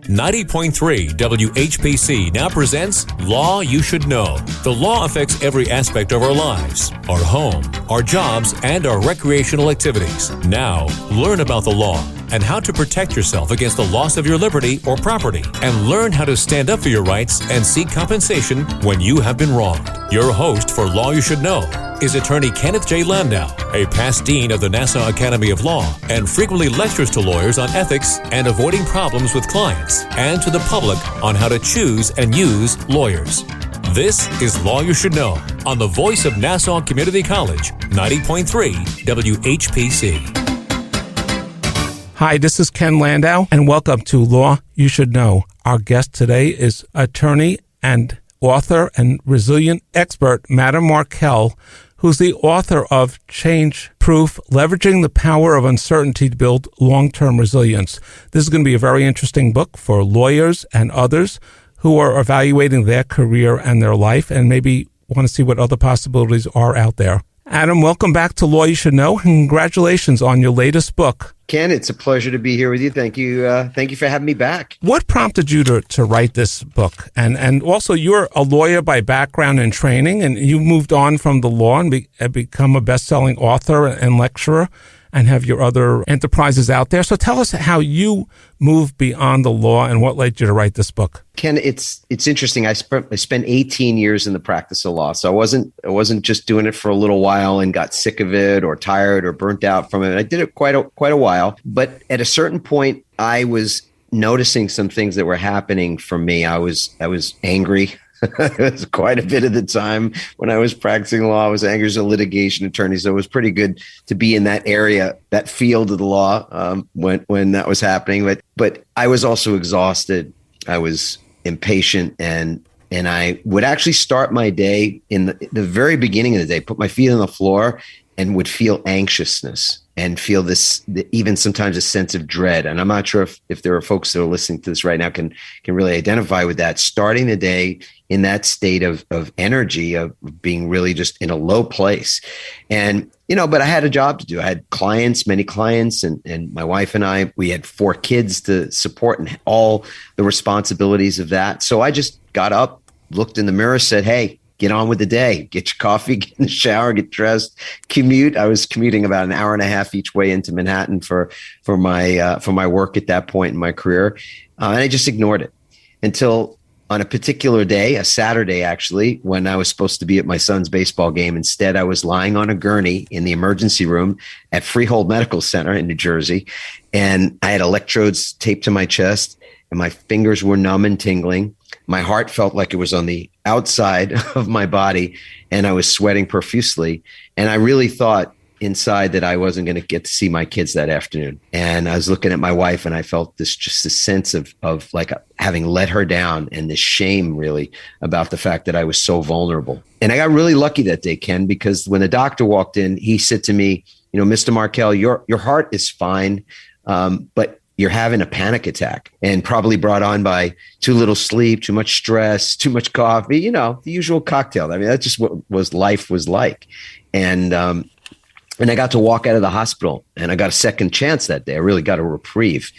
90.3 WHPC now presents Law You Should Know. The law affects every aspect of our lives, our home, our jobs, and our recreational activities. Now, learn about the law and how to protect yourself against the loss of your liberty or property, and learn how to stand up for your rights and seek compensation when you have been wronged. Your host for Law You Should Know is attorney Kenneth J. Landau, a past dean of the Nassau Academy of Law, and frequently lectures to lawyers on ethics and avoiding problems with clients, and to the public on how to choose and use lawyers. This is Law You Should Know on the voice of Nassau Community College, 90.3 WHPC. Hi, this is Ken Landau, and welcome to Law You Should Know. Our guest today is attorney and author and resilient expert, Madam Markell, who's the author of Change Proof, Leveraging the Power of Uncertainty to Build Long-Term Resilience. This is going to be a very interesting book for lawyers and others who are evaluating their career and their life and maybe want to see what other possibilities are out there. Adam, welcome back to Law You Should Know. Congratulations on your latest book. Ken, it's a pleasure to be here with you. Thank you. Thank you for having me back. What prompted you to write this book? And also, you're a lawyer by background and training, and you moved on from the law and become a best-selling author and lecturer and have your other enterprises out there. So tell us how you moved beyond the law and what led you to write this book. Ken, it's interesting. I spent 18 years in the practice of law. So I wasn't just doing it for a little while and got sick of it or tired or burnt out from it. I did it quite a while. But at a certain point, I was noticing some things that were happening for me. I was angry. It was quite a bit of the time when I was practicing law. I was angry as a litigation attorney, so it was pretty good to be in that area, that field of the law when that was happening. But I was also exhausted. I was impatient, and I would actually start my day in the very beginning of the day, put my feet on the floor, and would feel anxiousness and feel even sometimes a sense of dread. And I'm not sure if there are folks that are listening to this right now can really identify with that. Starting the day in that state of energy, of being really just in a low place. And, but I had a job to do. I had many clients, and my wife and I, we had 4 kids to support and all the responsibilities of that. So I just got up, looked in the mirror, said, hey, get on with the day, get your coffee, get in the shower, get dressed, commute. I was commuting about an hour and a half each way into Manhattan for my work at that point in my career. And I just ignored it until on a particular day, a Saturday, actually, when I was supposed to be at my son's baseball game. Instead, I was lying on a gurney in the emergency room at Freehold Medical Center in New Jersey. And I had electrodes taped to my chest, and my fingers were numb and tingling. My heart felt like it was on the outside of my body, and I was sweating profusely. And I really thought inside that I wasn't going to get to see my kids that afternoon. And I was looking at my wife, and I felt this sense of like having let her down, and this shame really about the fact that I was so vulnerable. And I got really lucky that day, Ken, because when the doctor walked in, he said to me, Mr. Markell, your heart is fine, but you're having a panic attack, and probably brought on by too little sleep, too much stress, too much coffee, the usual cocktail. I mean, that's just what life was like. And I got to walk out of the hospital, and I got a second chance that day. I really got a reprieve.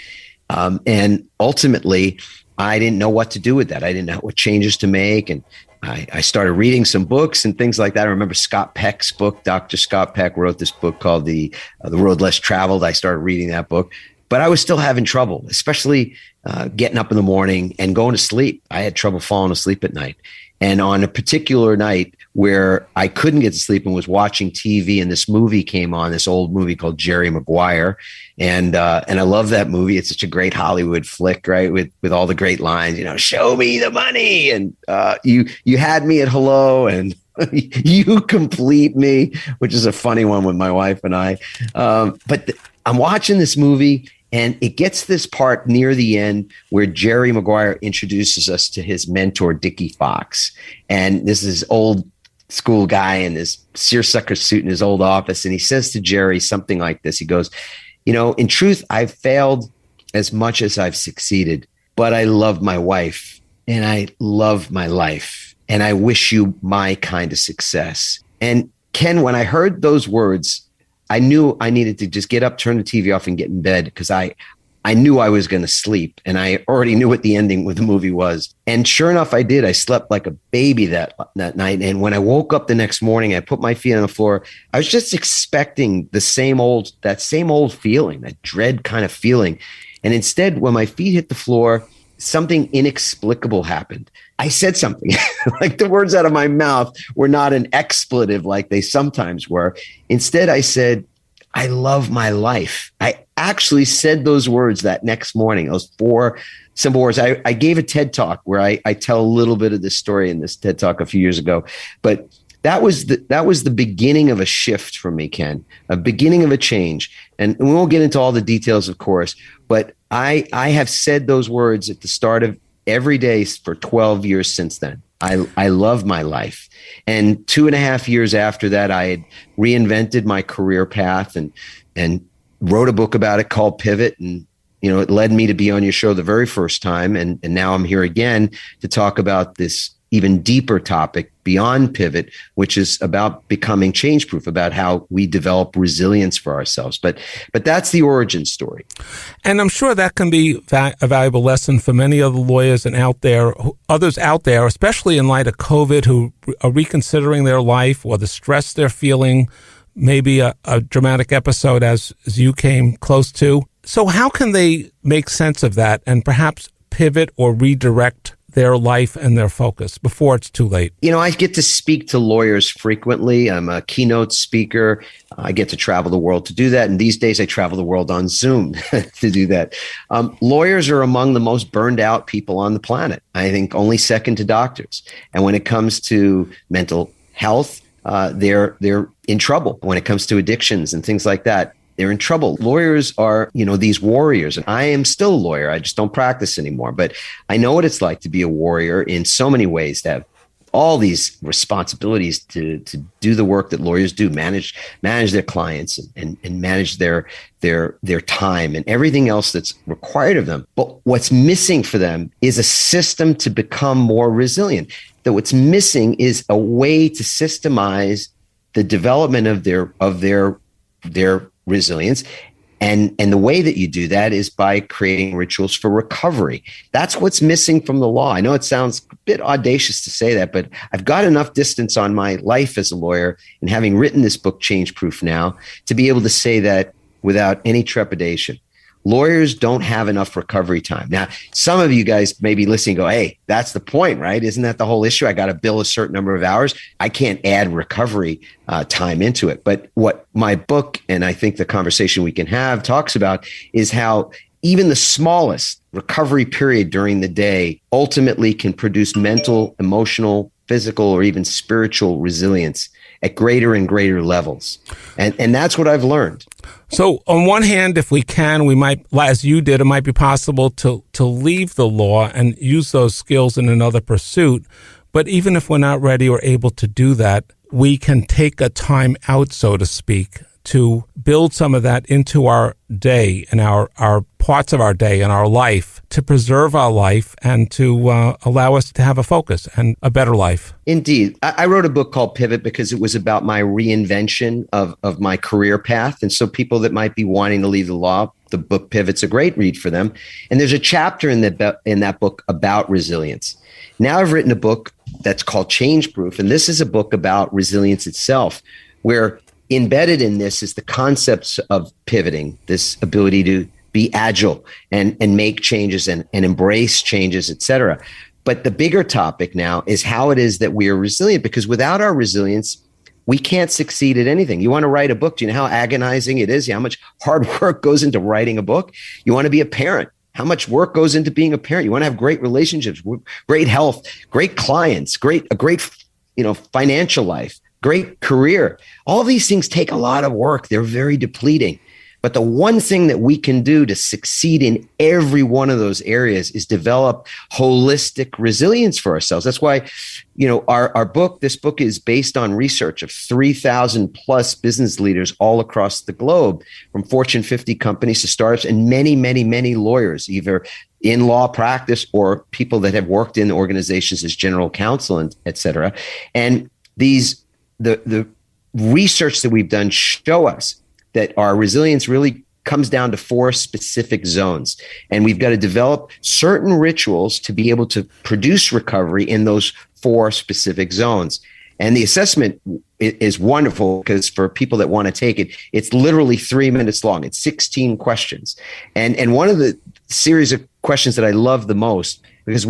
And ultimately, I didn't know what to do with that. I didn't know what changes to make. And I started reading some books and things like that. I remember Scott Peck's book. Dr. Scott Peck wrote this book called The Road Less Traveled. I started reading that book. But I was still having trouble, especially getting up in the morning and going to sleep. I had trouble falling asleep at night. And on a particular night where I couldn't get to sleep and was watching TV, and this movie came on, this old movie called Jerry Maguire. And I love that movie. It's such a great Hollywood flick, right? With all the great lines, show me the money. And you had me at hello, and you complete me, which is a funny one with my wife and I. But I'm watching this movie, and it gets this part near the end where Jerry Maguire introduces us to his mentor, Dickie Fox. And this is old school guy in this seersucker suit in his old office. And he says to Jerry something like this. He goes, in truth, I've failed as much as I've succeeded, but I love my wife and I love my life. And I wish you my kind of success. And Ken, when I heard those words, I knew I needed to just get up, turn the TV off, and get in bed, because I I knew I was going to sleep, and I already knew what the ending of the movie was. And sure enough, I did. I slept like a baby that night. And when I woke up the next morning, I put my feet on the floor. I was just expecting that same old feeling, that dread kind of feeling. And instead, when my feet hit the floor, something inexplicable happened. I said something like the words out of my mouth were not an expletive like they sometimes were. Instead, I said, I love my life. I actually said those words that next morning, those 4 simple words. I gave a TED Talk where I tell a little bit of this story in this TED Talk a few years ago. But that was the beginning of a shift for me, Ken, a beginning of a change. And we won't get into all the details, of course, but I have said those words at the start of every day for 12 years since then. I love my life. And 2.5 years after that, I had reinvented my career path and wrote a book about it called Pivot. And, it led me to be on your show the very first time. And now I'm here again to talk about this even deeper topic beyond Pivot, which is about becoming change proof, about how we develop resilience for ourselves. But that's the origin story. And I'm sure that can be a valuable lesson for many other lawyers and others out there, especially in light of COVID, who are reconsidering their life or the stress they're feeling, maybe a dramatic episode as you came close to. So how can they make sense of that and perhaps pivot or redirect their life and their focus before it's too late? I get to speak to lawyers frequently. I'm a keynote speaker. I get to travel the world to do that. And these days I travel the world on Zoom to do that. Lawyers are among the most burned out people on the planet. I think only second to doctors. And when it comes to mental health, they're in trouble. When it comes to addictions and things like that, they're in trouble. Lawyers are, these warriors. And I am still a lawyer. I just don't practice anymore. But I know what it's like to be a warrior in so many ways, to have all these responsibilities to do the work that lawyers do, manage their clients and manage their time and everything else that's required of them. But what's missing for them is a system to become more resilient. That what's missing is a way to systemize the development of their resilience. And the way that you do that is by creating rituals for recovery. That's what's missing from the law. I know it sounds a bit audacious to say that, but I've got enough distance on my life as a lawyer and having written this book, Change Proof Now, to be able to say that without any trepidation. Lawyers don't have enough recovery time. Now, some of you guys may be listening and go, hey, that's the point, right? Isn't that the whole issue? I got to bill a certain number of hours. I can't add recovery time into it. But what my book, and I think the conversation we can have, talks about is how even the smallest recovery period during the day ultimately can produce mental, emotional, physical, or even spiritual resilience at greater and greater levels. And that's what I've learned. So on one hand, if we can, we might, as you did, it might be possible to leave the law and use those skills in another pursuit. But even if we're not ready or able to do that, we can take a time out, so to speak, to build some of that into our day and our parts of our day and our life to preserve our life and to allow us to have a focus and a better life. Indeed. I wrote a book called Pivot because it was about my reinvention of my career path. And so people that might be wanting to leave the law, the book Pivot's a great read for them. And there's a chapter in that book about resilience. Now I've written a book that's called Change Proof. And this is a book about resilience itself, where embedded in this is the concepts of pivoting, this ability to be agile and make changes and embrace changes, et cetera. But the bigger topic now is how it is that we are resilient, because without our resilience, we can't succeed at anything. You want to write a book. Do you know how agonizing it is? How much hard work goes into writing a book? You want to be a parent. How much work goes into being a parent? You want to have great relationships, great health, great clients, a great financial life, great career. All of these things take a lot of work. They're very depleting. But the one thing that we can do to succeed in every one of those areas is develop holistic resilience for ourselves. That's why, this book is based on research of 3,000 plus business leaders all across the globe, from Fortune 50 companies to startups, and many, many, many lawyers, either in law practice or people that have worked in organizations as general counsel, and et cetera. And the research that we've done show us that our resilience really comes down to 4 specific zones. And we've got to develop certain rituals to be able to produce recovery in those 4 specific zones. And the assessment is wonderful because for people that want to take it, it's literally 3 minutes long. It's 16 questions. And one of the series of questions that I love the most, because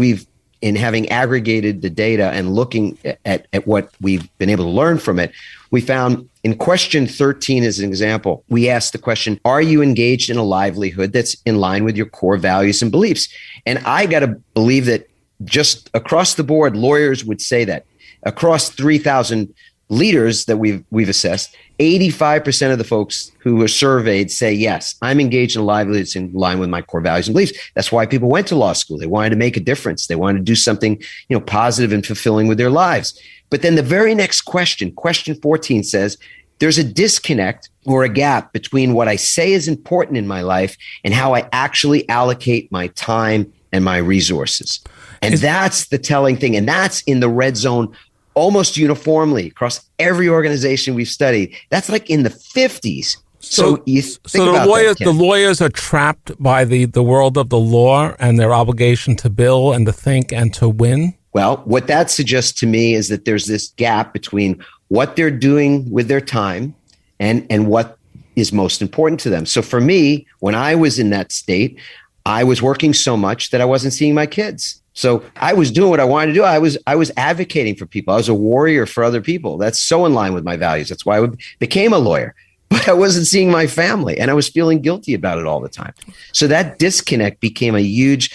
in having aggregated the data and looking at what we've been able to learn from it, we found in question 13 as an example, we asked the question, are you engaged in a livelihood that's in line with your core values and beliefs? And I got to believe that just across the board, lawyers would say that. Across 3,000 leaders that we've assessed, 85% of the folks who were surveyed say, yes, I'm engaged in a livelihood that's in line with my core values and beliefs. That's why people went to law school. They wanted to make a difference. They wanted to do something, positive and fulfilling with their lives. But then the very next question 14 says, there's a disconnect or a gap between what I say is important in my life and how I actually allocate my time and my resources. And that's the telling thing. And that's in the red zone almost uniformly across every organization we've studied. That's like in the 50s. So the lawyers are trapped by the world of the law and their obligation to bill and to think and to win? Well, what that suggests to me is that there's this gap between what they're doing with their time and what is most important to them. So for me, when I was in that state, I was working so much that I wasn't seeing my kids. So I was doing what I wanted to do. I was advocating for people. I was a warrior for other people. That's so in line with my values. That's why I became a lawyer. But I wasn't seeing my family, and I was feeling guilty about it all the time. So that disconnect became a huge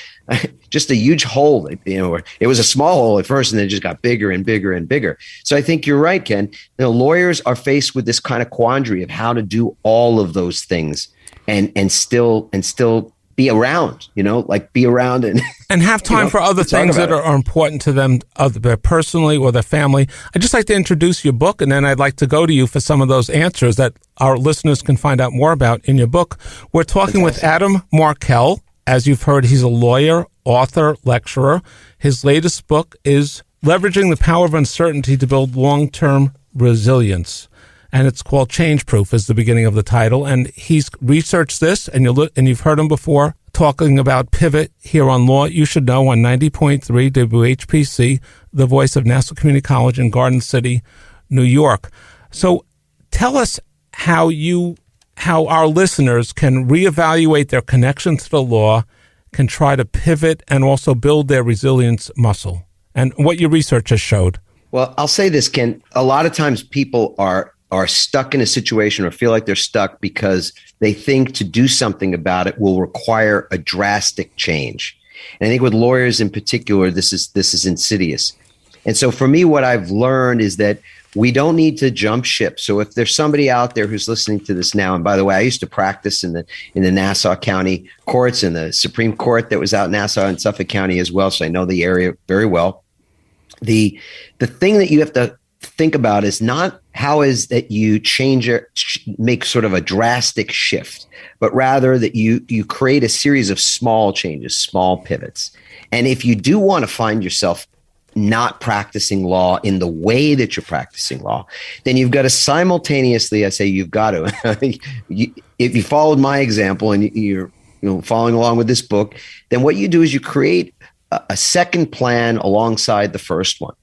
hole. It was a small hole at first, and then it just got bigger and bigger and bigger. So I think you're right, Ken. Lawyers are faced with this kind of quandary of how to do all of those things and still be around, be around and have time for other things that are important to them, either personally or their family. I'd just like to introduce your book, and then I'd like to go to you for some of those answers that our listeners can find out more about in your book. We're talking with Adam Markell. As you've heard, he's a lawyer, author, lecturer. His latest book is Leveraging the Power of Uncertainty to Build Long-Term Resilience. And it's called Change Proof is the beginning of the title. And he's researched this, and you've heard him before talking about pivot here on Law You Should Know on 90.3 WHPC, the voice of Nassau Community College in Garden City, New York. So tell us how our listeners can reevaluate their connection to the law, can try to pivot, and also build their resilience muscle, and what your research has showed. Well, I'll say this, Ken. A lot of times people are stuck in a situation or feel like they're stuck because they think to do something about it will require a drastic change. And I think with lawyers in particular, this is insidious. And so for me, what I've learned is that we don't need to jump ship. So if there's somebody out there who's listening to this now, and by the way, I used to practice in the Nassau County courts, in the Supreme Court that was out in Nassau and Suffolk County as well. So I know the area very well. The thing that you have to think about is not how is that you make sort of a drastic shift, but rather that you create a series of small changes, small pivots. And if you do want to find yourself not practicing law in the way that you're practicing law, then you've got to simultaneously, I say you've got to, if you followed my example and you're following along with this book, then what you do is you create a second plan alongside the first one.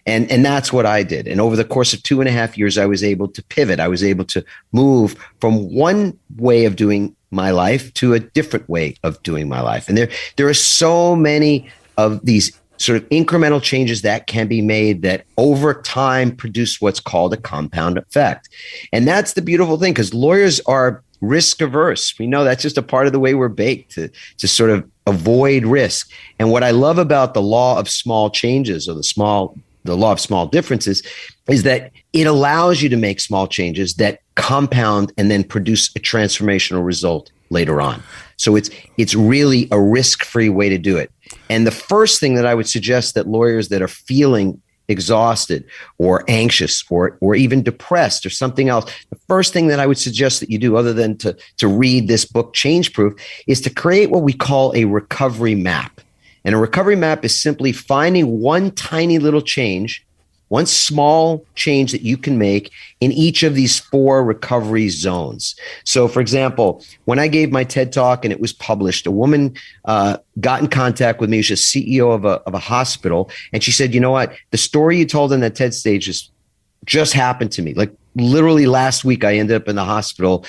And that's what I did. And over the course of 2.5 years, I was able to pivot. I was able to move from one way of doing my life to a different way of doing my life. And there are so many of these sort of incremental changes that can be made that over time produce what's called a compound effect. And that's the beautiful thing, because lawyers are risk averse. We know that's just a part of the way we're baked to sort of avoid risk. And what I love about the law of small changes, or the law of small differences, is that it allows you to make small changes that compound and then produce a transformational result later on. So it's really a risk-free way to do it. And the first thing that I would suggest that lawyers that are feeling exhausted or anxious or even depressed or something else, the first thing that I would suggest that you do, other than to read this book, Change Proof, is to create what we call a recovery map. And a recovery map is simply finding one tiny little change one small change that you can make in each of these 4 recovery zones. So, for example, when I gave my TED Talk and it was published, a woman got in contact with me. She's a CEO of a hospital. And she said, you know what? The story you told on that TED stage just happened to me. Like literally last week, I ended up in the hospital,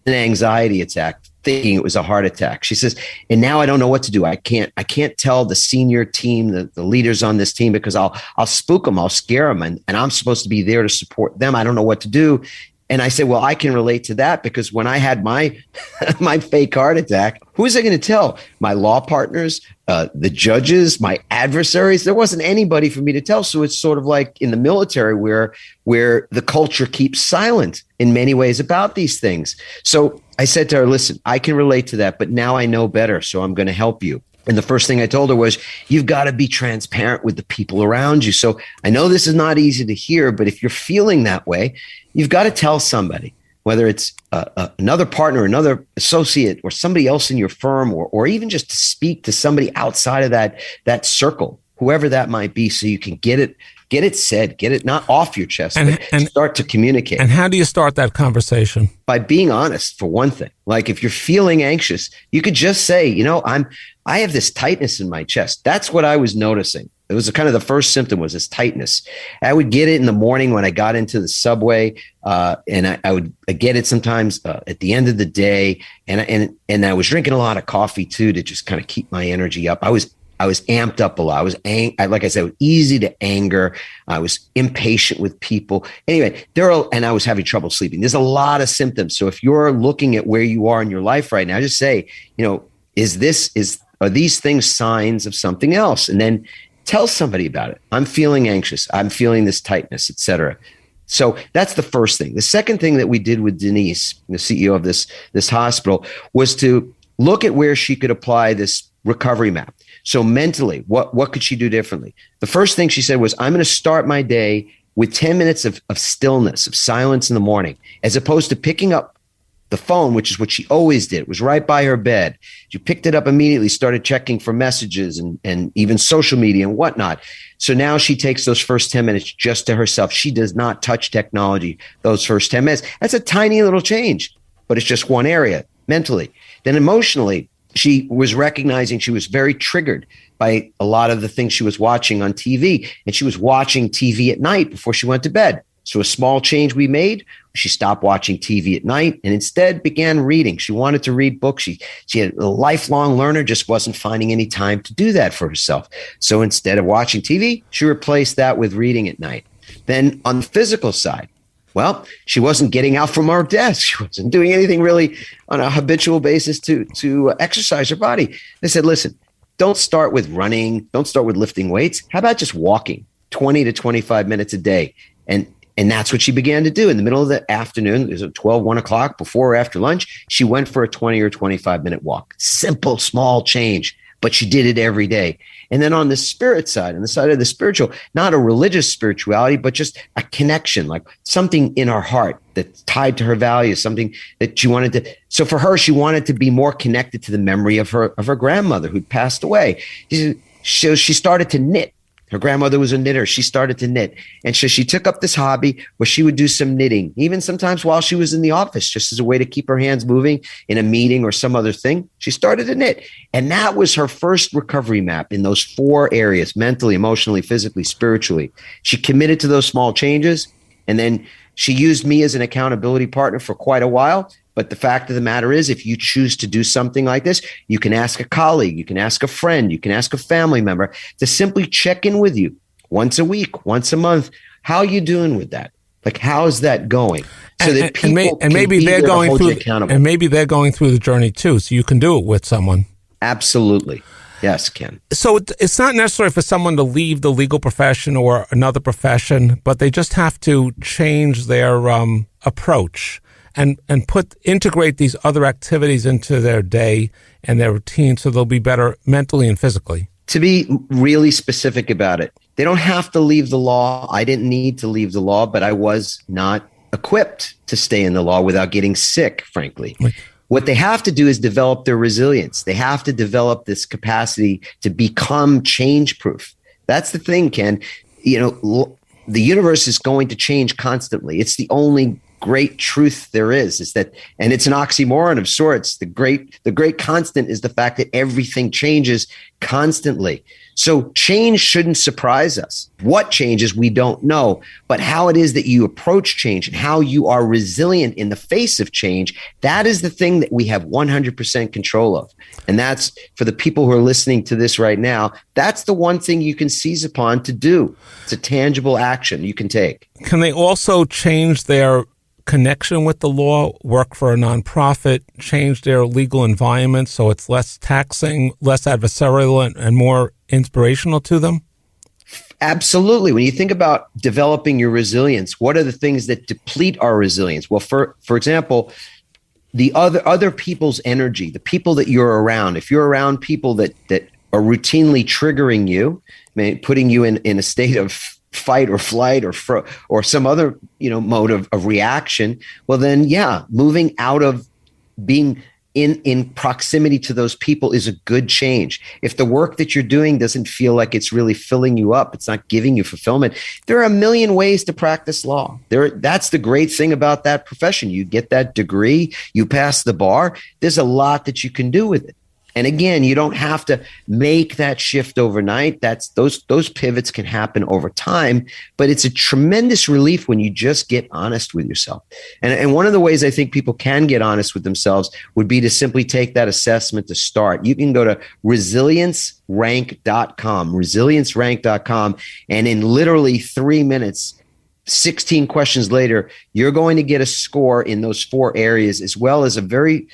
an anxiety attack, thinking it was a heart attack. She says, and now I don't know what to do. I can't tell the senior team, the leaders on this team, because I'll spook them, I'll scare them, and I'm supposed to be there to support them. I don't know what to do. And I said, well, I can relate to that, because when I had my my fake heart attack, who was I going to tell? My law partners, the judges, my adversaries? There wasn't anybody for me to tell. So it's sort of like in the military where the culture keeps silent in many ways about these things. So I said to her, listen, I can relate to that, but now I know better, so I'm going to help you. And the first thing I told her was, you've got to be transparent with the people around you. So I know this is not easy to hear, but if you're feeling that way, you've got to tell somebody, whether it's another partner, another associate, or somebody else in your firm, or even just to speak to somebody outside of that circle, whoever that might be, so you can get it said, get it not off your chest, but start to communicate. And how do you start that conversation? By being honest, for one thing. Like if you're feeling anxious, you could just say, you know, I have this tightness in my chest. That's what I was noticing. It was kind of the first symptom, was this tightness. I would get it in the morning when I got into the subway, and I would get it sometimes at the end of the day. And I was drinking a lot of coffee too, to just kind of keep my energy up. I was amped up a lot. I was like I said, easy to anger. I was impatient with people. Anyway, and I was having trouble sleeping. There's a lot of symptoms. So if you're looking at where you are in your life right now, just say, you know, are these things signs of something else? And then tell somebody about it. I'm feeling anxious. I'm feeling this tightness, et cetera. So that's the first thing. The second thing that we did with Denise, the CEO of this hospital, was to look at where she could apply this recovery map. So mentally, what could she do differently? The first thing she said was, I'm going to start my day with 10 minutes of stillness, of silence in the morning, as opposed to picking up the phone, which is what she always did. It was right by her bed. She picked it up immediately, started checking for messages and even social media and whatnot. So now she takes those first 10 minutes just to herself. She does not touch technology those first 10 minutes. That's a tiny little change, but it's just one area mentally. Then emotionally, she was recognizing she was very triggered by a lot of the things she was watching on TV, and she was watching TV at night before she went to bed. So a small change we made, she stopped watching TV at night and instead began reading. She wanted to read books. She had a lifelong learner, just wasn't finding any time to do that for herself. So instead of watching TV, she replaced that with reading at night. Then on the physical side, well, she wasn't getting out from her desk. She wasn't doing anything really on a habitual basis to exercise her body. They said, listen, don't start with running. Don't start with lifting weights. How about just walking 20 to 25 minutes a day? And that's what she began to do. In the middle of the afternoon, it was at 12, 1 o'clock, before or after lunch, she went for a 20 or 25-minute walk. Simple, small change, but she did it every day. And then on the spirit side, on the side of the spiritual, not a religious spirituality, but just a connection, like something in her heart that's tied to her values, something that she wanted to. So for her, she wanted to be more connected to the memory of her grandmother who'd passed away. So she started to knit. Her grandmother was a knitter. She started to knit. And so she took up this hobby where she would do some knitting, even sometimes while she was in the office, just as a way to keep her hands moving in a meeting or some other thing. She started to knit. And that was her first recovery map in those 4 areas: mentally, emotionally, physically, spiritually. She committed to those small changes. And then she used me as an accountability partner for quite a while. But the fact of the matter is, if you choose to do something like this, you can ask a colleague, you can ask a friend, you can ask a family member to simply check in with you once a week, once a month. How are you doing with that? Like, how's that going? So that people maybe they're going through, and maybe they're going through the journey too. So you can do it with someone. Absolutely. Yes, Ken. So it's not necessary for someone to leave the legal profession or another profession, but they just have to change their approach and integrate these other activities into their day and their routine so they'll be better mentally and physically. To be really specific about it, they don't have to leave the law. I didn't need to leave the law, but I was not equipped to stay in the law without getting sick, frankly. Right. What they have to do is develop their resilience. They have to develop this capacity to become change proof. That's the thing, Ken. You know, the universe is going to change constantly. It's the only great truth there is that, and it's an oxymoron of sorts. The great constant is the fact that everything changes constantly. So change shouldn't surprise us. What changes, we don't know, but how it is that you approach change and how you are resilient in the face of change, that is the thing that we have 100% control of. And that's, for the people who are listening to this right now, that's the one thing you can seize upon to do. It's a tangible action you can take. Can they also change their connection with the law, work for a nonprofit, change their legal environment so it's less taxing, less adversarial, and more inspirational to them? Absolutely. When you think about developing your resilience, what are the things that deplete our resilience? Well, for example, the other people's energy, the people that you're around. If you're around people that are routinely triggering you, putting you in a state of fight or flight or some other mode of reaction, well then moving out of being in proximity to those people is a good change. If the work that you're doing doesn't feel like it's really filling you up, it's not giving you fulfillment, there are a million ways to practice law. That's the great thing about that profession. You get that degree, you pass the bar, there's a lot that you can do with it. And again, you don't have to make that shift overnight. Those pivots can happen over time, but it's a tremendous relief when you just get honest with yourself. And one of the ways I think people can get honest with themselves would be to simply take that assessment to start. You can go to resiliencerank.com, and in literally 3 minutes, 16 questions later, you're going to get a score in those 4 areas, as well as a very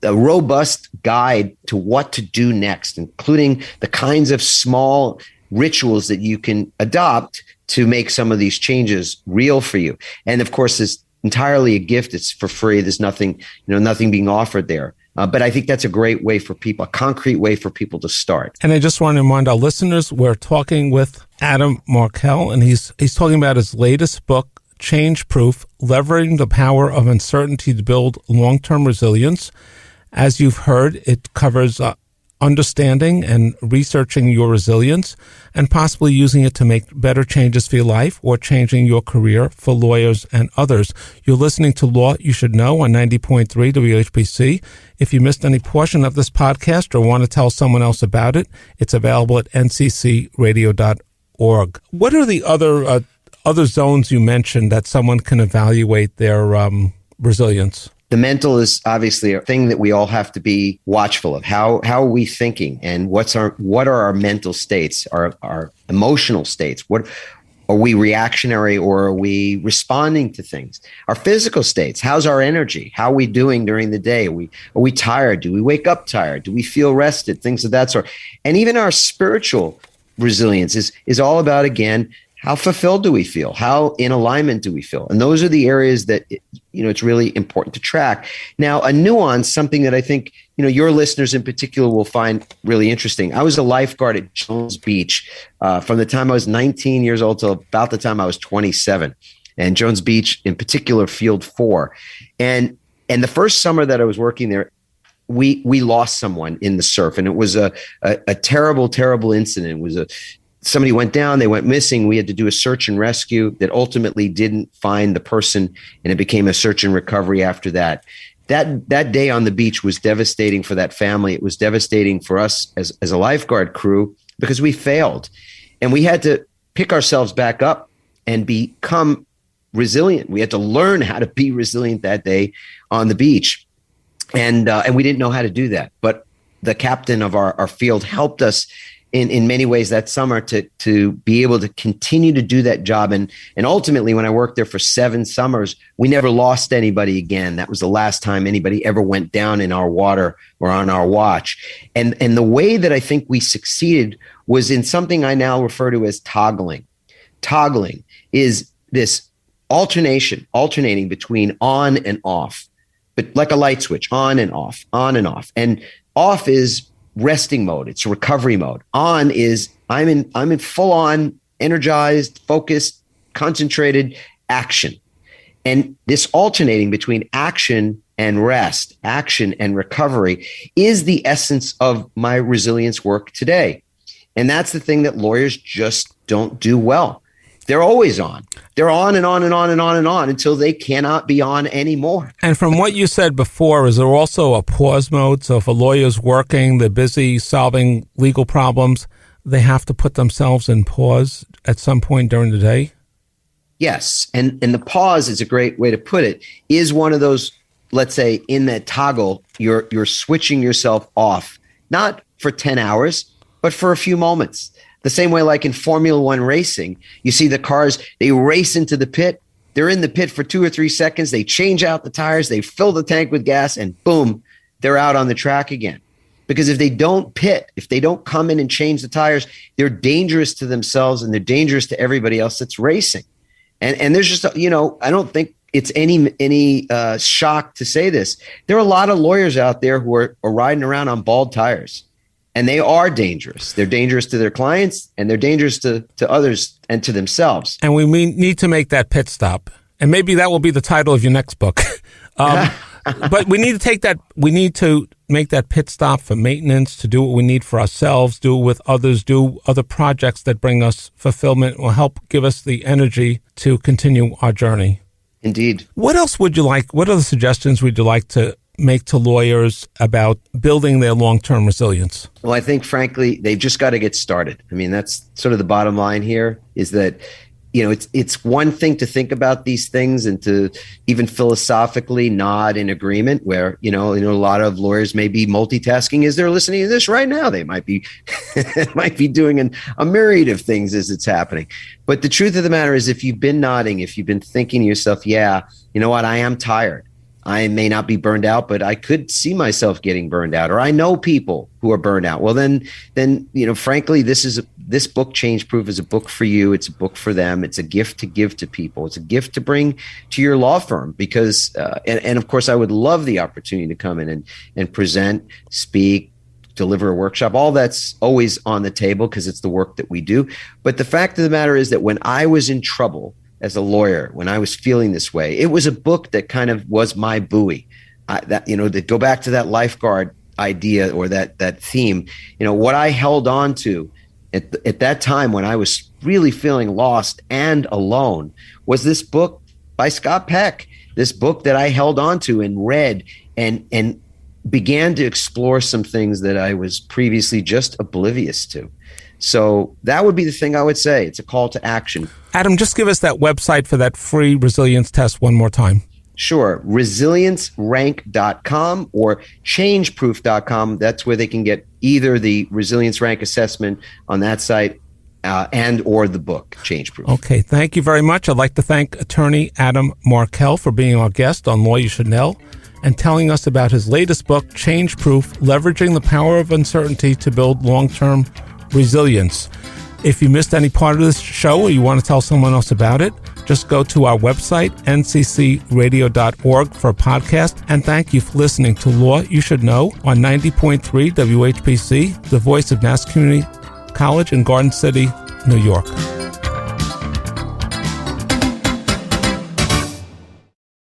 a robust guide to what to do next, including the kinds of small rituals that you can adopt to make some of these changes real for you. And of course, it's entirely a gift. It's for free. There's nothing being offered there. But I think that's a great way for people, a concrete way for people to start. And I just want to remind our listeners, we're talking with Adam Markell, and he's talking about his latest book, Change Proof: Leveraging the Power of Uncertainty to Build Long-Term Resilience. As you've heard, it covers understanding and researching your resilience and possibly using it to make better changes for your life or changing your career for lawyers and others. You're listening to Law You Should Know on 90.3 WHPC. If you missed any portion of this podcast or want to tell someone else about it, it's available at nccradio.org. What are the other zones you mentioned that someone can evaluate their resilience? The mental is obviously a thing that we all have to be watchful of. How are we thinking, and what are our mental states, our emotional states? What are we, reactionary, or are we responding to things? Our physical states. How's our energy? How are we doing during the day? Are we tired? Do we wake up tired? Do we feel rested? Things of that sort. And even our spiritual resilience is all about, again, how fulfilled do we feel? How in alignment do we feel? And those are the areas that, it's really important to track. Now, a nuance, something that I think, your listeners in particular will find really interesting. I was a lifeguard at Jones Beach from the time I was 19 years old till about the time I was 27. And Jones Beach, in particular, Field 4. And the first summer that I was working there, we lost someone in the surf. And it was a terrible, terrible incident. It was somebody went down, they went missing. We had to do a search and rescue that ultimately didn't find the person, and it became a search and recovery after that. That day on the beach was devastating for that family. It was devastating for us as a lifeguard crew because we failed, and we had to pick ourselves back up and become resilient. We had to learn how to be resilient that day on the beach, and we didn't know how to do that. But the captain of our field helped us in many ways that summer to be able to continue to do that job. And ultimately, when I worked there for 7 summers, we never lost anybody again. That was the last time anybody ever went down in our water or on our watch. And the way that I think we succeeded was in something I now refer to as toggling. Toggling is this alternating between on and off, but like a light switch, on and off, on and off. And off is resting mode. It's recovery mode. On is I'm in full on, energized, focused, concentrated action. And this alternating between action and rest, action and recovery is the essence of my resilience work today. And that's the thing that lawyers just don't do well. They're always on. They're on and on and on and on and on until they cannot be on anymore. And from what you said before, is there also a pause mode? So if a lawyer's working, they're busy solving legal problems, they have to put themselves in pause at some point during the day? Yes. And the pause is a great way to put it, is one of those, let's say, in that toggle, you're switching yourself off, not for 10 hours, but for a few moments. The same way, like in Formula One racing, you see the cars, they race into the pit. They're in the pit for 2 or 3 seconds. They change out the tires. They fill the tank with gas and boom, they're out on the track again. Because if they don't pit, if they don't come in and change the tires, they're dangerous to themselves and they're dangerous to everybody else that's racing. And there's just, I don't think it's any shock to say this. There are a lot of lawyers out there who are riding around on bald tires. And they are dangerous. They're dangerous to their clients, and they're dangerous to others and to themselves. And we need to make that pit stop. And maybe that will be the title of your next book. But we need to make that pit stop for maintenance, to do what we need for ourselves, do it with others, do other projects that bring us fulfillment, will help give us the energy to continue our journey. Indeed. What else would you like? What other suggestions would you like to make to lawyers about building their long-term resilience? Well, I think, frankly, they've just got to get started. I mean, that's sort of the bottom line here, is that, it's one thing to think about these things and to even philosophically nod in agreement where, a lot of lawyers may be multitasking as they're listening to this right now. They might be doing a myriad of things as it's happening. But the truth of the matter is, if you've been nodding, if you've been thinking to yourself, yeah, you know what, I am tired. I may not be burned out, but I could see myself getting burned out, or I know people who are burned out. Well, then, frankly, this book, Change Proof, is a book for you. It's a book for them. It's a gift to give to people. It's a gift to bring to your law firm because, and of course, I would love the opportunity to come in and present, speak, deliver a workshop. All that's always on the table because it's the work that we do. But the fact of the matter is that when I was in trouble as a lawyer, when I was feeling this way, it was a book that kind of was my buoy. To go back to that lifeguard idea or that theme, what I held on to at that time when I was really feeling lost and alone was this book by Scott Peck, this book that I held on to and read and began to explore some things that I was previously just oblivious to. So that would be the thing I would say. It's a call to action. Adam, just give us that website for that free resilience test one more time. Sure. ResilienceRank.com or ChangeProof.com. That's where they can get either the Resilience Rank assessment on that site and or the book, Change Proof. Okay. Thank you very much. I'd like to thank attorney Adam Markell for being our guest on Law You Should Know and telling us about his latest book, Change Proof, Leveraging the Power of Uncertainty to Build Long-Term Resilience. If you missed any part of this show or you want to tell someone else about it, just go to our website, nccradio.org, for a podcast. And thank you for listening to Law You Should Know on 90.3 WHPC, the voice of Nassau Community College in Garden City, New York.